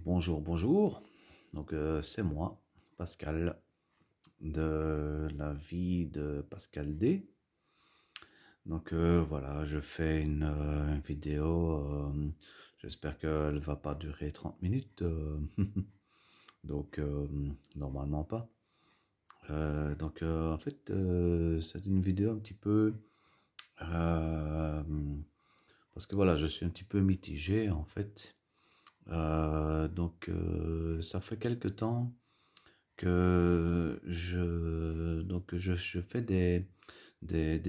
Bonjour, bonjour. C'est moi, Pascal, de la vie de Pascal D. Voilà, je fais une vidéo. J'espère qu'elle va pas durer 30 minutes. Donc, euh, Normalement pas. C'est une vidéo un petit peu. euh, Parce que voilà, je suis un petit peu mitigé en fait. Ça fait quelque temps je fais des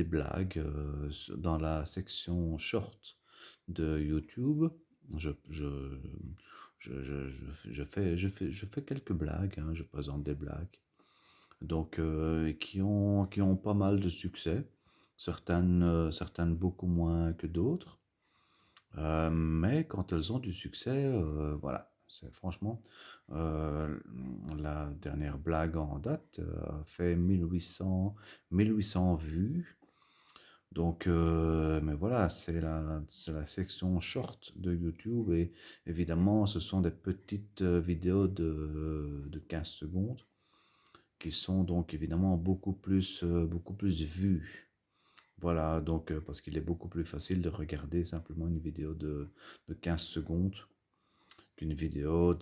blagues dans la section short de YouTube. Je, je, je fais quelques blagues, hein, je présente des blagues. Qui ont pas mal de succès. Certaines beaucoup moins que d'autres. Mais quand elles ont du succès, voilà, c'est franchement, euh, la dernière blague en date a fait 1800 vues. Mais voilà, c'est la section short de YouTube et évidemment, ce sont des petites vidéos de 15 secondes qui sont donc évidemment beaucoup plus vues. Voilà, parce qu'il est beaucoup plus facile de regarder simplement une vidéo de 15 secondes qu'une vidéo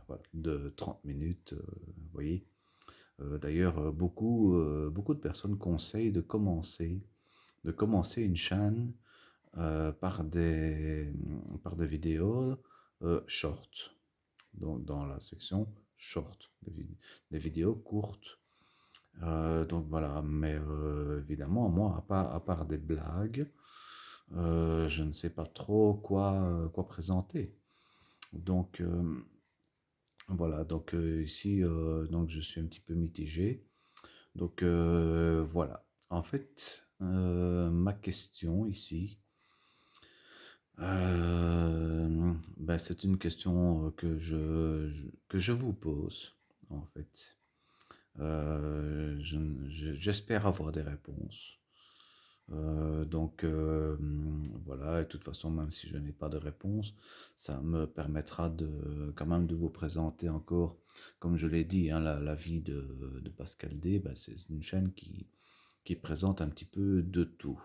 voilà, de 30 minutes, vous voyez. D'ailleurs, beaucoup de personnes conseillent de commencer une chaîne par des vidéos short, dans la section short, des vidéos courtes. Évidemment, moi, à part des blagues, je ne sais pas trop quoi présenter. Donc Ici, je suis un petit peu mitigé. Voilà. En fait, ma question ici, c'est une question que je vous pose, en fait. J'espère avoir des réponses. Voilà, et de toute façon, même si je n'ai pas de réponse, ça me permettra quand même de vous présenter encore, comme je l'ai dit, hein, la vie de Pascal D, c'est une chaîne qui présente un petit peu de tout.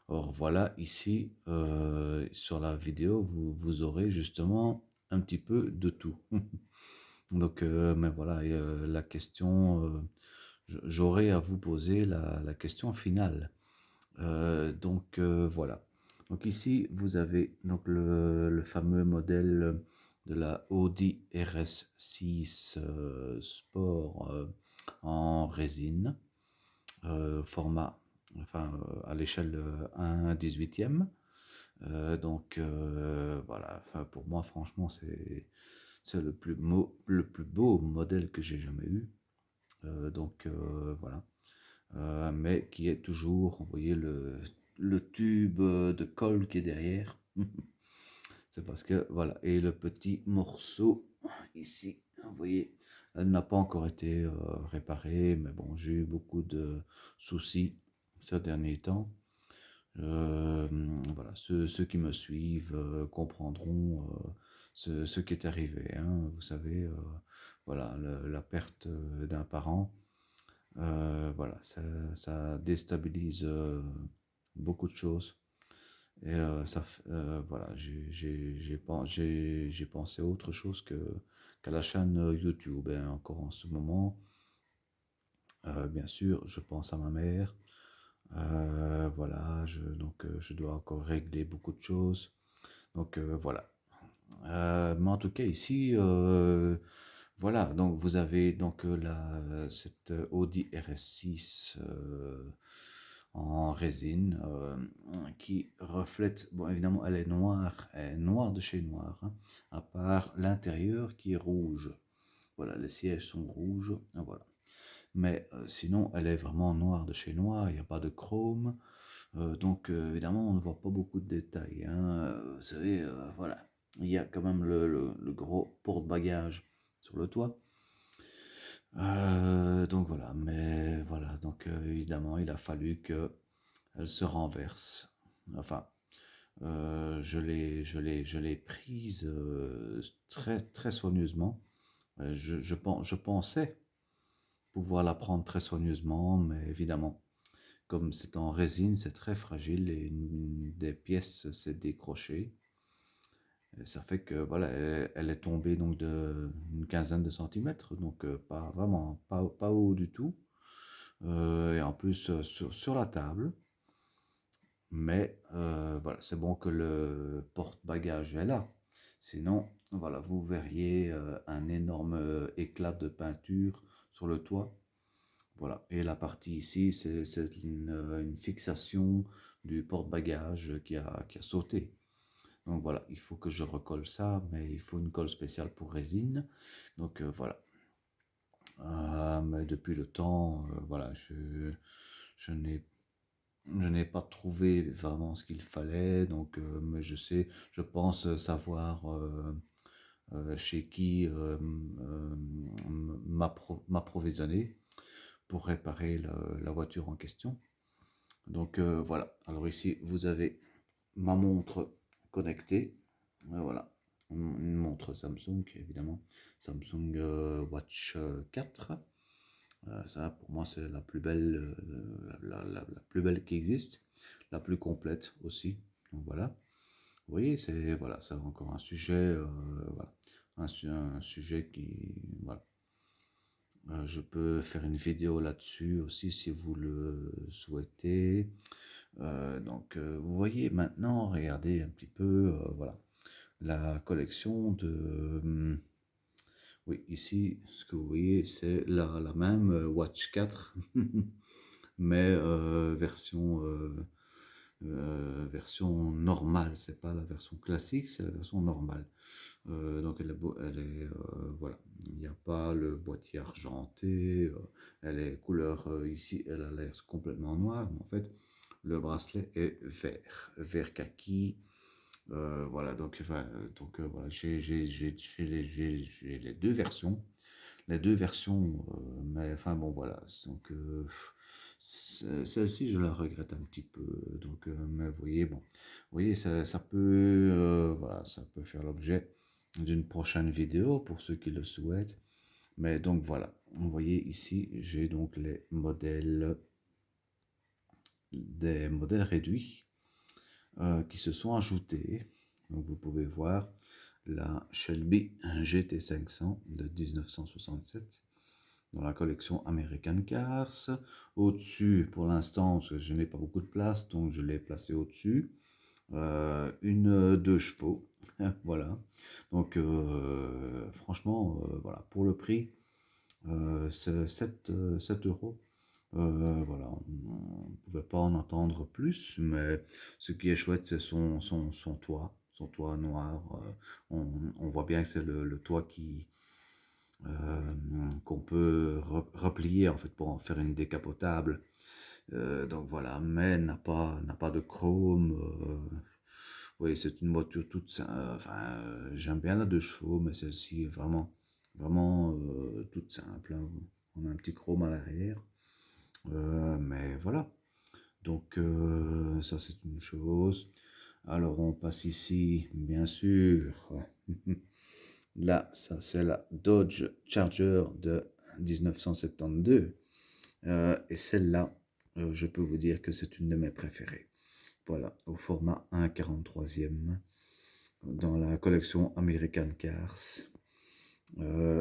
Or voilà, ici, sur la vidéo, vous aurez justement un petit peu de tout. Mais voilà, la question, j'aurai à vous poser la question finale. Voilà. Donc ici, vous avez donc le fameux modèle de la Audi RS6 Sport en résine, format, à l'échelle 1/18. Voilà, enfin, pour moi, franchement, c'est le plus beau modèle que j'ai jamais eu. Voilà. Mais qui est toujours, vous voyez le tube de colle qui est derrière. C'est parce que, voilà, et le petit morceau ici, vous voyez, elle n'a pas encore été réparée, mais bon, j'ai eu beaucoup de soucis ces derniers temps. Euh, voilà, ceux qui me suivent comprendront ce qui est arrivé, hein. Vous savez, voilà, la perte d'un parent. Voilà, ça déstabilise beaucoup de choses. Voilà, j'ai pensé à autre chose qu'à la chaîne YouTube, hein. Encore en ce moment, bien sûr, je pense à ma mère. Voilà, je dois encore régler beaucoup de choses. Voilà. Mais en tout cas, ici, voilà, donc vous avez cette Audi RS6 en résine qui reflète, bon évidemment elle est noire de chez noir, hein, à part l'intérieur qui est rouge. Voilà, les sièges sont rouges, voilà. Mais sinon, elle est vraiment noire de chez noir, il n'y a pas de chrome. Évidemment, on ne voit pas beaucoup de détails, hein. Vous savez, voilà, il y a quand même le gros porte-bagages sur le toit. Évidemment, il a fallu qu'elle se renverse. Enfin, Je l'ai prise très, très soigneusement. Je pensais pouvoir la prendre très soigneusement, mais évidemment, comme c'est en résine, c'est très fragile et une des pièces s'est décrochée. Et ça fait que voilà, elle est tombée donc de une quinzaine de centimètres, donc pas vraiment pas haut du tout. Et en plus sur la table. Mais voilà, c'est bon que le porte-bagages est là. Sinon, voilà, vous verriez un énorme éclat de peinture sur le toit. Voilà. Et la partie ici, c'est une fixation du porte-bagages qui a sauté. Donc voilà, il faut que je recolle ça, mais il faut une colle spéciale pour résine. Donc voilà. Mais depuis le temps, voilà, je n'ai je n'ai pas trouvé vraiment ce qu'il fallait, donc mais je pense savoir chez qui m'approvisionner pour réparer la voiture en question. Donc voilà. Alors ici, vous avez ma montre connectée. Voilà. Une montre Samsung, évidemment. Samsung Watch 4. Ça, pour moi, c'est la plus belle, la plus belle qui existe, la plus complète aussi. Donc voilà. Vous voyez, c'est voilà, c'est encore un sujet, voilà, un sujet qui, voilà. Je peux faire une vidéo là-dessus aussi si vous le souhaitez. Donc, vous voyez maintenant, regardez un petit peu, voilà, la collection de, oui, ici, ce que vous voyez, c'est la même Watch 4, mais version normale. C'est pas la version classique, c'est la version normale. Donc voilà, il n'y a pas le boîtier argenté, elle est couleur ici, elle a l'air complètement noire, mais en fait, le bracelet est vert kaki. Voilà, donc, enfin, voilà, j'ai les deux versions. Les deux versions, mais enfin bon, voilà. Donc, celle-ci, je la regrette un petit peu. Donc, mais vous voyez, bon, vous voyez, ça peut, voilà, ça peut faire l'objet d'une prochaine vidéo pour ceux qui le souhaitent. Mais donc voilà, vous voyez ici, j'ai donc les modèles, des modèles réduits qui se sont ajoutés. Donc vous pouvez voir la Shelby GT500 de 1967 dans la collection American Cars. Au-dessus, pour l'instant, je n'ai pas beaucoup de place, donc je l'ai placé au-dessus. Une 2 chevaux, voilà. Donc franchement, voilà, pour le prix, c'est 7 euros. Voilà, on ne pouvait pas en entendre plus, mais ce qui est chouette, c'est son toit noir. On voit bien que c'est le toit qu'on peut replier en fait pour en faire une décapotable. Donc voilà, mais n'a pas de chrome. Oui, c'est une voiture toute simple. Enfin, j'aime bien la 2 chevaux, mais celle-ci est vraiment, vraiment toute simple, hein. On a un petit chrome à l'arrière. Mais voilà. Donc ça c'est une chose. Alors on passe ici, bien sûr. Là, ça c'est la Dodge Charger de 1972. Et celle-là, je peux vous dire que c'est une de mes préférées. Voilà, au format 1,43e dans la collection American Cars.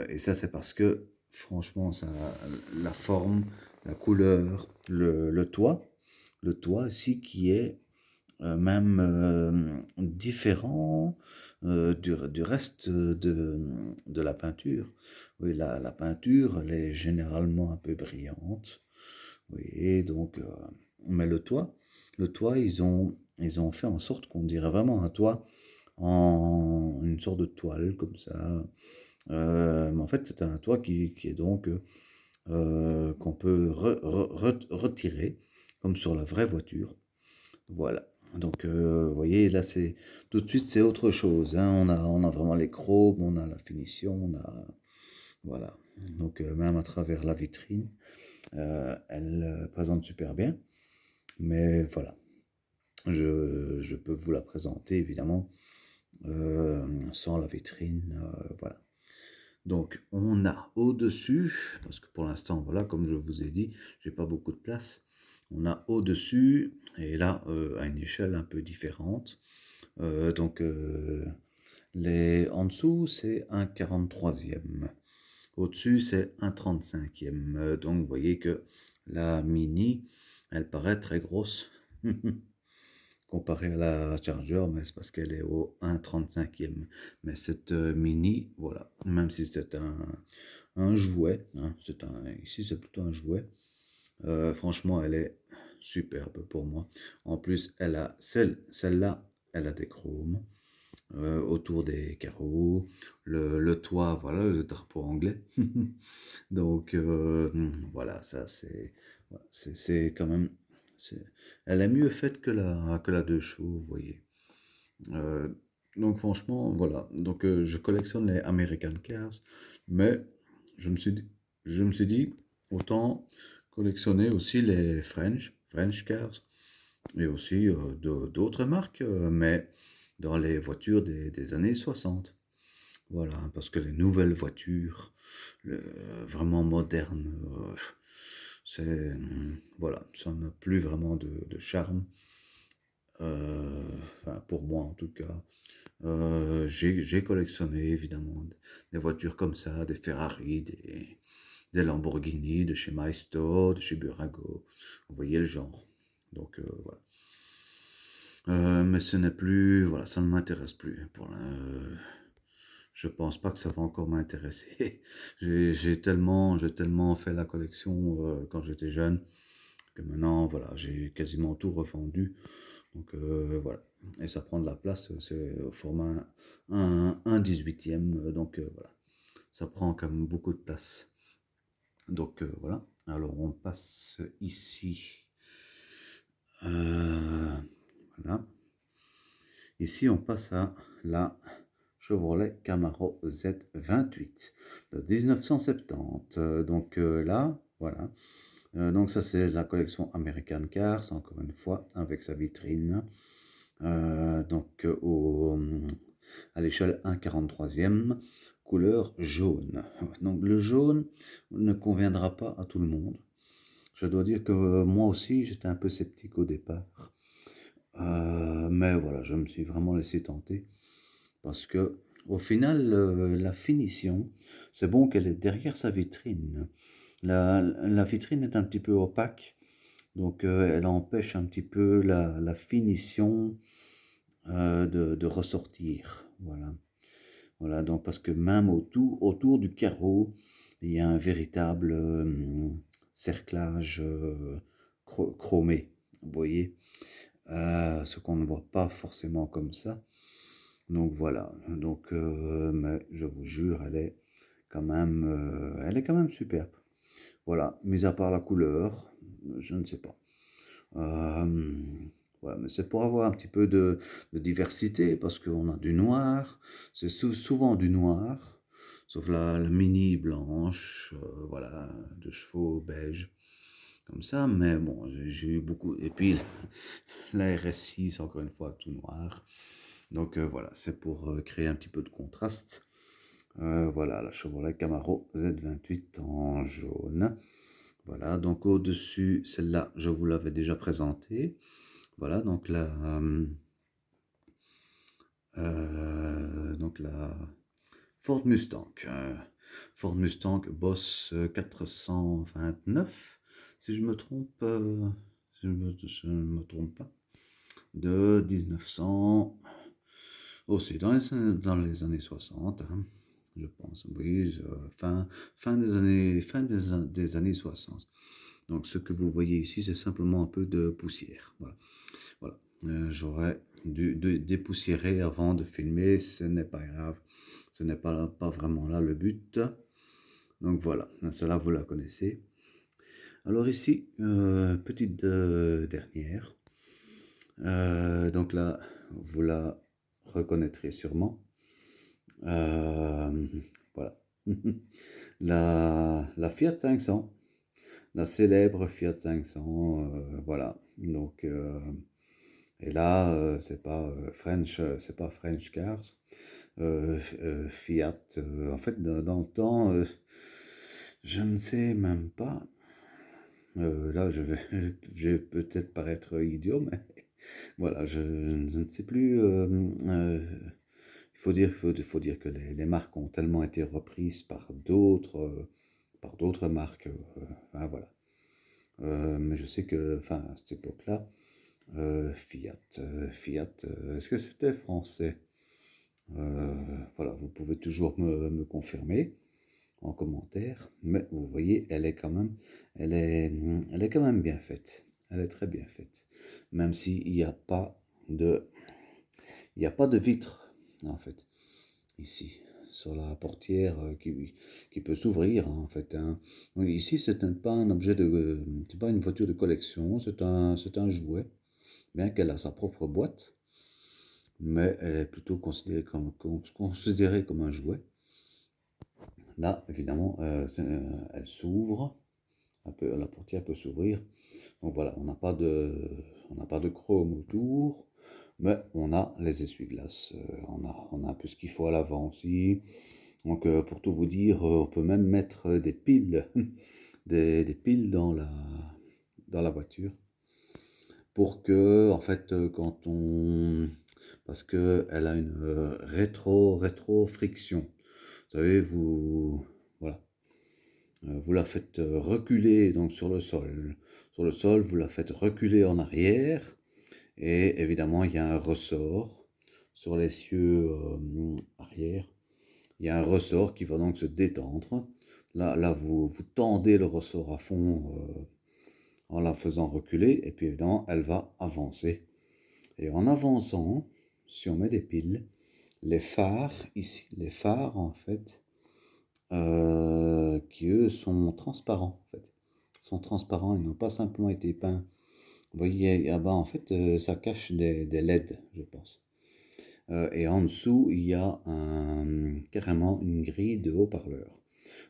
Et ça, c'est parce que, franchement, ça, la forme, la couleur, le toit ici qui est même différent du reste de la peinture. Oui, la peinture, elle est généralement un peu brillante. Oui, et donc, mais le toit, ils ont fait en sorte qu'on dirait vraiment un toit en une sorte de toile comme ça. Mais en fait, c'est un toit qui est donc qu'on peut retirer comme sur la vraie voiture. Voilà. Donc, vous voyez, là, c'est tout de suite, c'est autre chose, hein. On a vraiment les chromes, on a la finition, on a voilà. Donc, même à travers la vitrine, elle présente super bien. Mais voilà. je peux vous la présenter évidemment sans la vitrine, voilà. Donc on a au-dessus, parce que pour l'instant, voilà, comme je vous ai dit, j'ai pas beaucoup de place. On a au-dessus, et là, à une échelle un peu différente. Donc en dessous, c'est un 43e. Au-dessus, c'est un 35e. Donc vous voyez que la Mini, elle paraît très grosse. Comparée à la Charger, mais c'est parce qu'elle est au 1,35e. Mais cette Mini, voilà, même si c'est un jouet, hein, ici c'est plutôt un jouet, franchement, elle est superbe pour moi. En plus, elle a celle-là, elle a des chromes autour des carreaux, le toit, voilà, le drapeau anglais. Donc, voilà, ça c'est quand même, c'est, elle est mieux faite que la deux chevaux, vous voyez. Euh, donc, franchement, voilà. Donc, je collectionne les American Cars, mais je me suis dit, je me suis dit, autant collectionner aussi les French Cars, et aussi d'autres marques, mais dans les voitures des années 60. Voilà, parce que les nouvelles voitures, vraiment modernes, voilà, ça n'a plus vraiment de charme. Enfin, pour moi en tout cas. J'ai collectionné évidemment des voitures comme ça, des Ferrari, des Lamborghini, de chez Maisto, de chez Burago. Vous voyez le genre. Donc voilà. Mais ce n'est plus, voilà, ça ne m'intéresse plus. Je pense pas que ça va encore m'intéresser. J'ai tellement fait la collection quand j'étais jeune que maintenant, voilà, j'ai quasiment tout revendu. Donc voilà. Et ça prend de la place, c'est au format un 18e. Donc voilà, ça prend quand même beaucoup de place. Donc voilà. Alors on passe ici. Voilà. Ici, on passe à la Chevrolet Camaro Z28 de 1970. Donc là, voilà. Donc ça, c'est la collection American Cars, encore une fois, avec sa vitrine. Donc à l'échelle 1,43e, couleur jaune. Donc le jaune ne conviendra pas à tout le monde. Je dois dire que moi aussi, j'étais un peu sceptique au départ. Mais voilà, je me suis vraiment laissé tenter parce que au final, la finition, c'est bon qu'elle est derrière sa vitrine. La vitrine est un petit peu opaque, donc elle empêche un petit peu la finition de ressortir. Voilà. Voilà, donc parce que même autour du carreau, il y a un véritable cerclage chromé. Vous voyez, ce qu'on ne voit pas forcément comme ça. Donc voilà, donc mais je vous jure, elle est quand même superbe. Voilà, mis à part la couleur, je ne sais pas. Euh, voilà, mais c'est pour avoir un petit peu de diversité, parce qu'on a du noir, c'est souvent du noir, sauf la mini blanche, voilà, de chevaux beige, comme ça, mais bon, j'ai eu beaucoup, et puis la RS6, encore une fois, tout noir. Donc voilà, c'est pour créer un petit peu de contraste. Voilà, la Chevrolet Camaro Z28 en jaune. Voilà, donc au-dessus, celle-là, je vous l'avais déjà présentée. Voilà, donc la Ford Mustang. Ford Mustang Boss 429, si je me trompe, je ne me trompe pas, de 1900, aussi dans les années 60, hein, je pense, oui, des années 60. Donc ce que vous voyez ici, c'est simplement un peu de poussière. Voilà. Voilà. J'aurais dû dépoussiérer avant de filmer, ce n'est pas grave. Ce n'est pas vraiment là le but. Donc voilà, cela vous la connaissez. Alors ici, petite dernière. Donc là, vous la reconnaîtrez sûrement. Voilà. La Fiat 500, la célèbre Fiat 500, voilà. Donc Et là, c'est pas French Cars, Fiat. En fait, dans le temps, je ne sais même pas. Là, je vais peut-être paraître idiot, mais voilà, je ne sais plus. Il faut dire que les marques ont tellement été reprises par d'autres marques. Enfin, voilà. Mais je sais que, enfin, à cette époque-là, Fiat, est-ce que c'était français? Voilà, vous pouvez toujours me confirmer en commentaire, mais vous voyez, elle est quand même bien faite. Elle est très bien faite, même s'il n'y a pas de, il y a pas de vitre en fait ici sur la portière qui peut s'ouvrir en fait, hein. Donc, ici, pas un objet c'est pas une voiture de collection, c'est un jouet, bien qu'elle a sa propre boîte, mais elle est plutôt considérée comme un jouet. Là, évidemment, elle s'ouvre, la portière peut s'ouvrir. Donc voilà, on n'a pas de chrome autour, mais on a les essuie-glaces. On a un peu ce qu'il faut à l'avant aussi. Donc pour tout vous dire, on peut même mettre des piles, des piles dans la voiture pour que, en fait, parce que elle a une rétro friction. Vous savez, voilà, vous la faites reculer donc sur le sol. Sur le sol, vous la faites reculer en arrière. Et évidemment, il y a un ressort sur l'essieu arrière. Il y a un ressort qui va donc se détendre. Là vous tendez le ressort à fond en la faisant reculer. Et puis évidemment, elle va avancer. Et en avançant, si on met des piles, les phares ici, les phares en fait, qui eux sont transparents en fait. Sont transparents, ils n'ont pas simplement été peints. Vous voyez, ah bah, en fait, ça cache des LED, je pense. Et en dessous, il y a carrément une grille de haut-parleurs.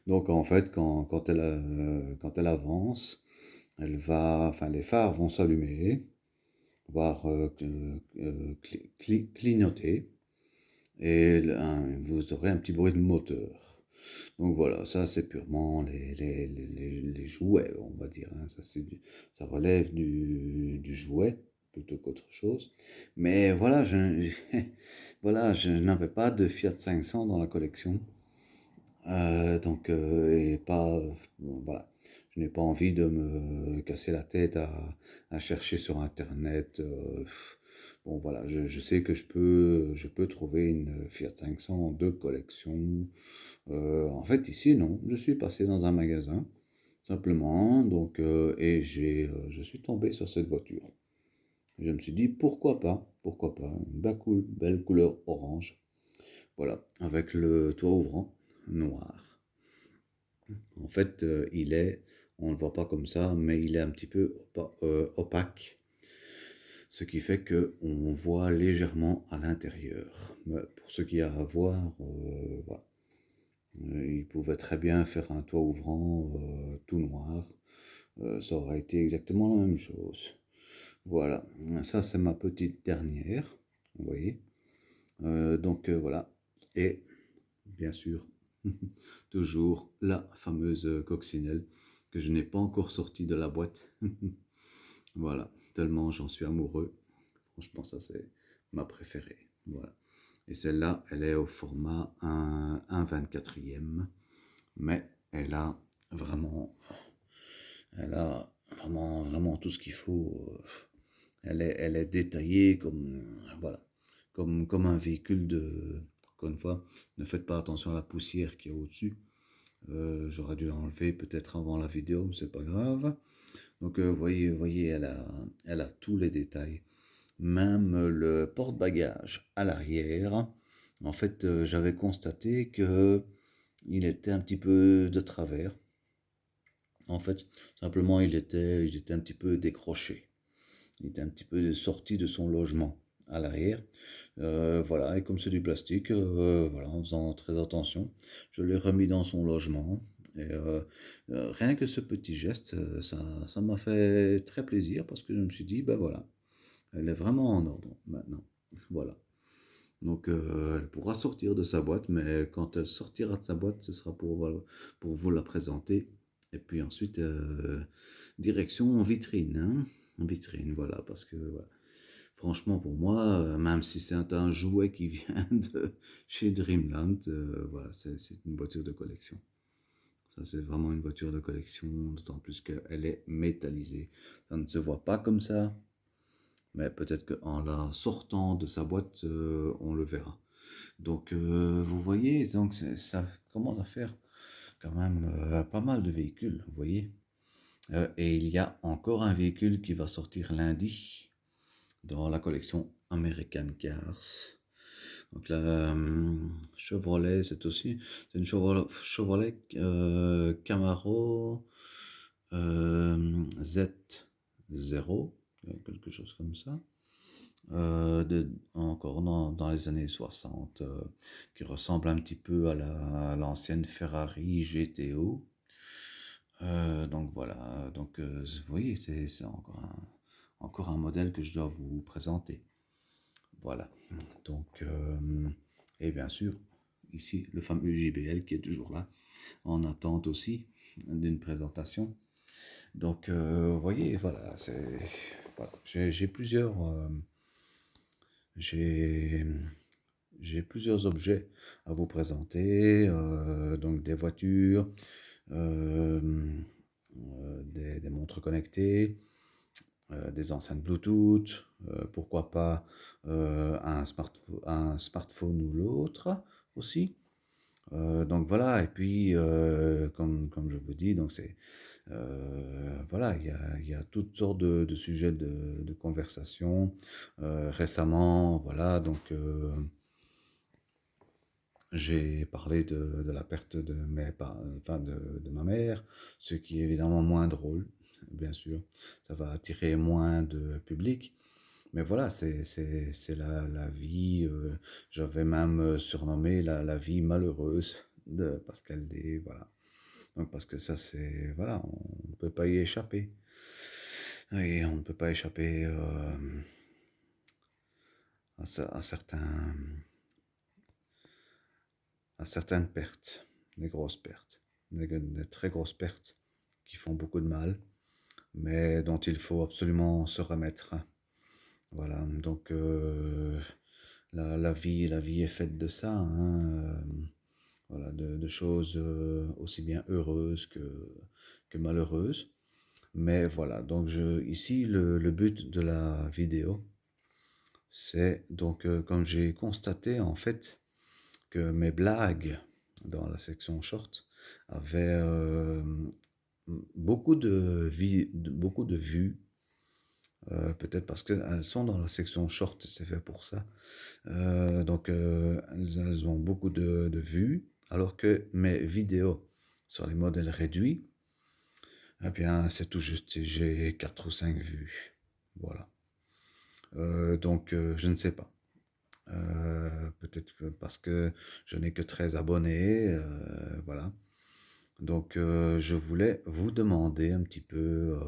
Donc en fait, quand elle avance, enfin, les phares vont s'allumer, voire clignoter, et vous aurez un petit bruit de moteur. Donc voilà, ça c'est purement les jouets, on va dire, hein. Ça relève du jouet plutôt qu'autre chose. Mais voilà, voilà, je n'avais pas de Fiat 500 dans la collection. Donc, et pas, bon, voilà, je n'ai pas envie de me casser la tête à chercher sur Internet. Bon, voilà, je sais que je peux trouver une Fiat 500 de collection. En fait, ici, non, je suis passé dans un magasin, simplement, donc, et je suis tombé sur cette voiture. Je me suis dit, pourquoi pas, une belle couleur orange, voilà, avec le toit ouvrant noir. En fait, on ne le voit pas comme ça, mais il est un petit peu opaque, ce qui fait que on voit légèrement à l'intérieur. Mais pour ce qui a à voir, voilà. Il pouvait très bien faire un toit ouvrant tout noir. Ça aurait été exactement la même chose. Voilà, ça c'est ma petite dernière, vous voyez. Donc voilà, et bien sûr, toujours la fameuse coccinelle que je n'ai pas encore sortie de la boîte. Voilà, tellement j'en suis amoureux. Franchement, ça c'est ma préférée. Voilà. Et celle-là, elle est au format 1/24e, mais vraiment, elle a vraiment tout ce qu'il faut. Elle est détaillée voilà, comme un véhicule de. Encore une fois, ne faites pas attention à la poussière qu'il y a au-dessus. J'aurais dû l'enlever peut-être avant la vidéo, mais c'est pas grave. Donc, voyez, elle a tous les détails. Même le porte-bagages à l'arrière. En fait, j'avais constaté que il était un petit peu de travers. En fait, simplement, il était un petit peu décroché. Il était un petit peu sorti de son logement à l'arrière. Voilà, et comme c'est du plastique, voilà, en faisant très attention, je l'ai remis dans son logement. Et rien que ce petit geste, ça m'a fait très plaisir parce que je me suis dit, ben voilà, Elle est vraiment en ordre maintenant. Voilà. Donc, elle pourra sortir de sa boîte, mais quand elle sortira de sa boîte, ce sera pour vous la présenter. Et puis ensuite, direction vitrine, hein. Vitrine, voilà, parce que voilà. Franchement, pour moi, même si c'est un jouet qui vient de chez Dreamland, voilà, c'est une voiture de collection. Ça, c'est vraiment une voiture de collection, d'autant plus qu'elle est métallisée. Ça ne se voit pas comme ça, mais peut-être qu'en la sortant de sa boîte, on le verra. Donc, vous voyez, donc ça commence à faire quand même pas mal de véhicules, vous voyez. Et il y a encore un véhicule qui va sortir lundi dans la collection American Cars. Donc la Chevrolet, c'est une Chevrolet Camaro Z0, quelque chose comme ça. Encore dans les années 60, qui ressemble un petit peu à l'ancienne Ferrari GTO. Donc voilà, donc vous voyez, c'est encore un modèle que je dois vous présenter. Voilà, donc, et bien sûr, ici, le fameux JBL qui est toujours là, en attente aussi d'une présentation. Donc, vous voyez, voilà, voilà. J'ai j'ai plusieurs objets à vous présenter, donc des voitures, euh, des montres connectées, des enceintes Bluetooth, pourquoi pas un smartphone ou l'autre aussi. Donc voilà, et puis comme je vous dis, donc voilà, il y a toutes sortes de sujets de conversation. Récemment, voilà, donc j'ai parlé de la perte enfin de ma mère, ce qui est évidemment moins drôle, bien sûr. Ça va attirer moins de public. Mais voilà, c'est la vie. J'avais même surnommé la vie malheureuse parce qu'elle est. Voilà. Donc, parce que ça, c'est. Voilà, on ne peut pas y échapper. Et on ne peut pas échapper à à certaines pertes, des grosses pertes, des très grosses pertes qui font beaucoup de mal, mais dont il faut absolument se remettre. Voilà, donc la vie est faite de ça, hein, voilà, de choses aussi bien heureuses que malheureuses. Mais voilà, donc ici, le but de la vidéo, c'est donc, comme j'ai constaté en fait, que mes blagues dans la section short avaient beaucoup de vues. Peut-être parce qu'elles sont dans la section short, c'est fait pour ça. Donc, elles ont beaucoup de vues, alors que mes vidéos sur les modèles réduits, eh bien, c'est tout juste, j'ai 4 ou 5 vues. Voilà. Donc, je ne sais pas. Peut-être parce que je n'ai que 13 abonnés, voilà. Donc, je voulais vous demander un petit peu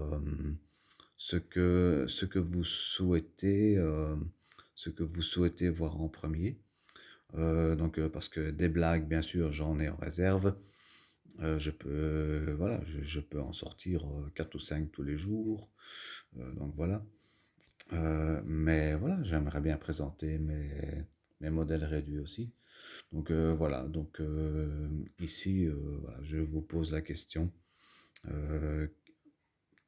ce que vous souhaitez, ce que vous souhaitez voir en premier. Donc, parce que des blagues, bien sûr, j'en ai en réserve. Voilà, je peux en sortir 4 ou 5 tous les jours. Donc voilà. Mais voilà, j'aimerais bien présenter mes modèles réduits aussi. Donc voilà, donc ici, voilà, je vous pose la question. Euh,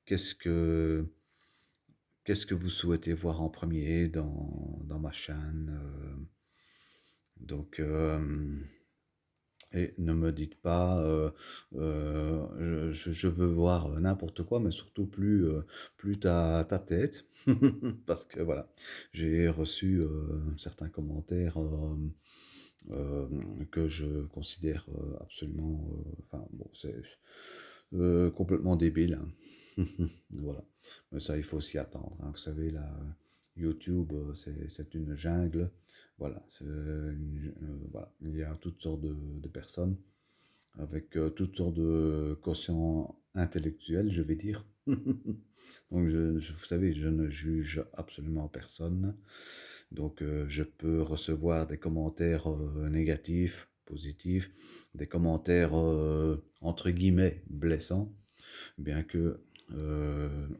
qu'est-ce que, qu'est-ce que vous souhaitez voir en premier dans ma chaîne? Donc, et ne me dites pas, je veux voir n'importe quoi, mais surtout plus ta tête. Parce que voilà, j'ai reçu certains commentaires que je considère absolument, enfin bon, c'est complètement débile, hein. Voilà, mais ça il faut s'y attendre, hein. Vous savez, là, YouTube, c'est une jungle. Voilà, voilà, il y a toutes sortes de personnes avec toutes sortes de quotients intellectuels, je vais dire. Donc, vous savez, je ne juge absolument personne. Donc, je peux recevoir des commentaires négatifs, positifs, des commentaires entre guillemets blessants, bien que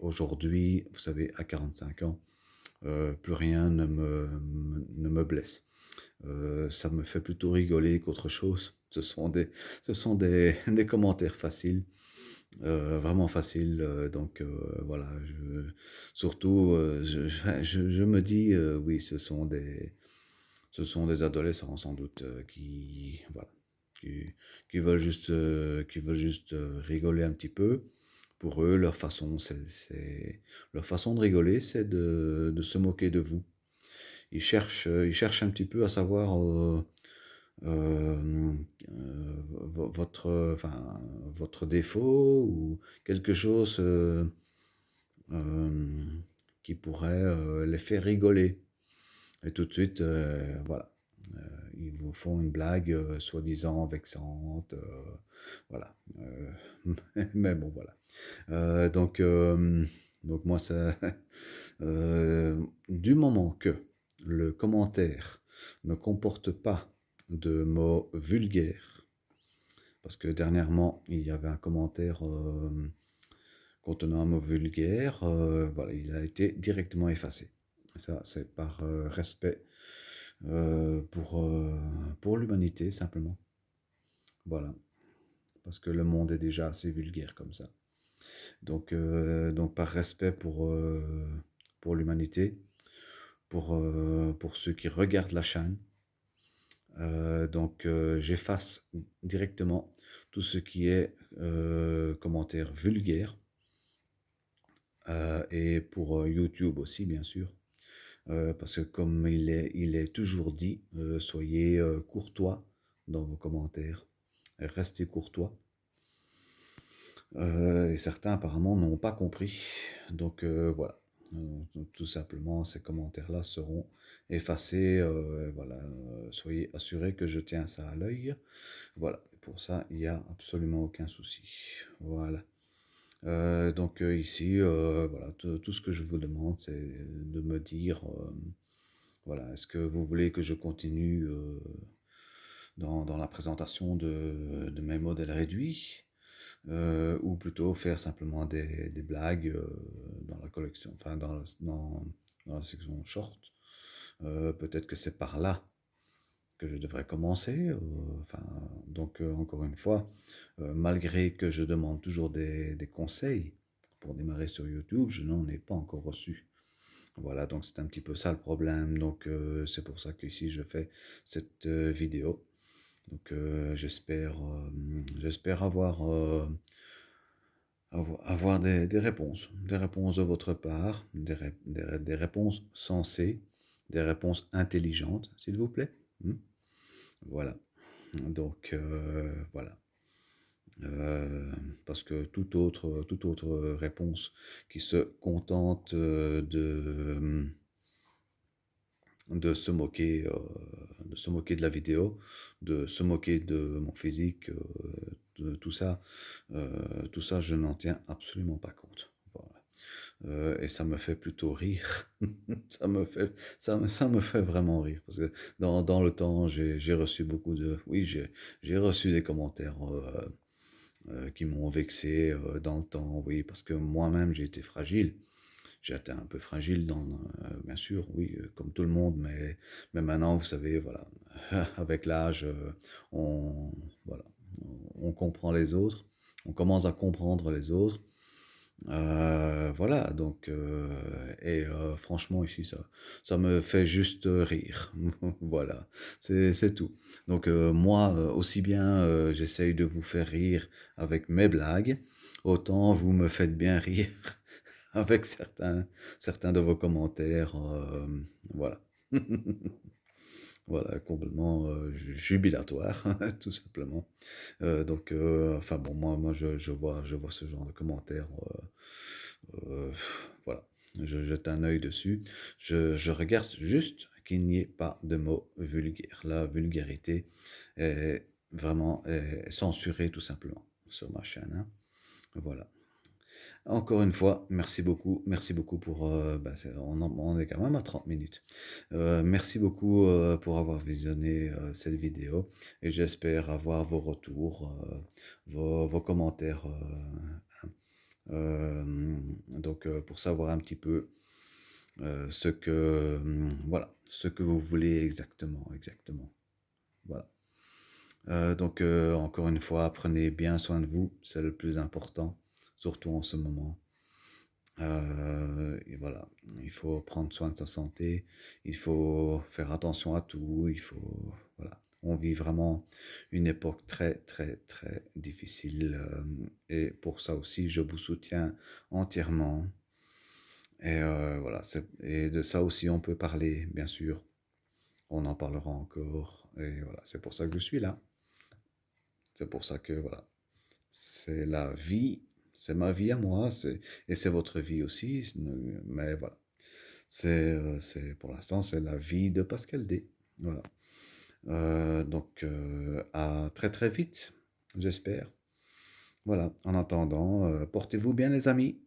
aujourd'hui, vous savez, à 45 ans, plus rien ne me blesse. Ça me fait plutôt rigoler qu'autre chose. Ce sont des commentaires faciles, vraiment faciles. Donc voilà, surtout, je me dis, oui, ce sont des adolescents sans doute voilà, qui, qui veulent juste rigoler un petit peu. Pour eux, leur façon de rigoler, c'est de se moquer de vous. Ils cherchent un petit peu à savoir euh, votre défaut ou quelque chose euh, qui pourrait les faire rigoler. Et tout de suite, voilà, ils vous font une blague soi-disant vexante, voilà. Mais bon, voilà. Donc, donc moi, ça, du moment que le commentaire ne comporte pas de mots vulgaires, parce que dernièrement, il y avait un commentaire contenant un mot vulgaire, voilà, il a été directement effacé. Ça, c'est par respect pour l'humanité, simplement. Voilà, parce que le monde est déjà assez vulgaire comme ça. Donc par respect pour l'humanité, pour ceux qui regardent la chaîne, j'efface directement tout ce qui est commentaires vulgaires et pour YouTube aussi, bien sûr. Parce que comme il est toujours dit, soyez courtois dans vos commentaires, restez courtois. Et certains apparemment n'ont pas compris. Donc voilà. Tout simplement, ces commentaires-là seront effacés. Voilà. Soyez assurés que je tiens ça à l'œil. Voilà. Pour ça, il n'y a absolument aucun souci. Voilà. Ici, voilà, tout ce que je vous demande, c'est de me dire, voilà, est-ce que vous voulez que je continue dans la présentation de mes modèles réduits? Ou plutôt faire simplement des blagues dans la collection, enfin dans la section short. Peut-être que c'est par là que je devrais commencer. Encore une fois, malgré que je demande toujours des conseils pour démarrer sur YouTube, je n'en ai pas encore reçu. Voilà, donc c'est un petit peu ça le problème. Donc c'est pour ça qu'ici je fais cette vidéo. Donc j'espère avoir des réponses de votre part, des réponses sensées, des réponses intelligentes, s'il vous plaît. Hmm. Voilà. Donc voilà. Parce que toute autre réponse qui se contente de se moquer, de se moquer de la vidéo, de se moquer de mon physique, de tout ça, je n'en tiens absolument pas compte. Voilà. Et ça me fait plutôt rire. Ça me fait vraiment rire. Parce que dans le temps, j'ai reçu beaucoup de... Oui, j'ai reçu des commentaires qui m'ont vexé dans le temps. Oui, parce que moi-même, j'ai été fragile. J'ai été un peu fragile bien sûr, oui, comme tout le monde, mais maintenant, vous savez, voilà, avec l'âge, on, voilà, on comprend les autres, on commence à comprendre les autres. Voilà, donc, franchement, ici, ça me fait juste rire. Voilà, c'est tout. Donc, moi, aussi bien j'essaye de vous faire rire avec mes blagues, autant vous me faites bien rire avec certains de vos commentaires. Voilà. Voilà, complètement jubilatoire, tout simplement. Enfin bon, moi je vois ce genre de commentaires. Euh, voilà, je jette un œil dessus. Je regarde juste qu'il n'y ait pas de mots vulgaires. La vulgarité est vraiment censurée tout simplement sur ma chaîne. Hein. Voilà. Encore une fois, merci beaucoup pour, bah, on est quand même à 30 minutes. Merci beaucoup, pour avoir visionné, cette vidéo et j'espère avoir vos retours, vos commentaires, donc pour savoir un petit peu, ce que, voilà, ce que vous voulez exactement, exactement. Voilà. Donc encore une fois, prenez bien soin de vous, c'est le plus important, surtout en ce moment. Et voilà, il faut prendre soin de sa santé, il faut faire attention à tout, il faut, voilà. On vit vraiment une époque très, très, très difficile, et pour ça aussi, je vous soutiens entièrement. Et voilà, et de ça aussi, on peut parler, bien sûr. On en parlera encore. Et voilà, c'est pour ça que je suis là. C'est pour ça que, voilà, c'est la vie, c'est ma vie à moi, et c'est votre vie aussi. Mais voilà. Pour l'instant, c'est la vie de Pascal D. Voilà. Donc, à très très vite, j'espère. Voilà. En attendant, portez-vous bien, les amis.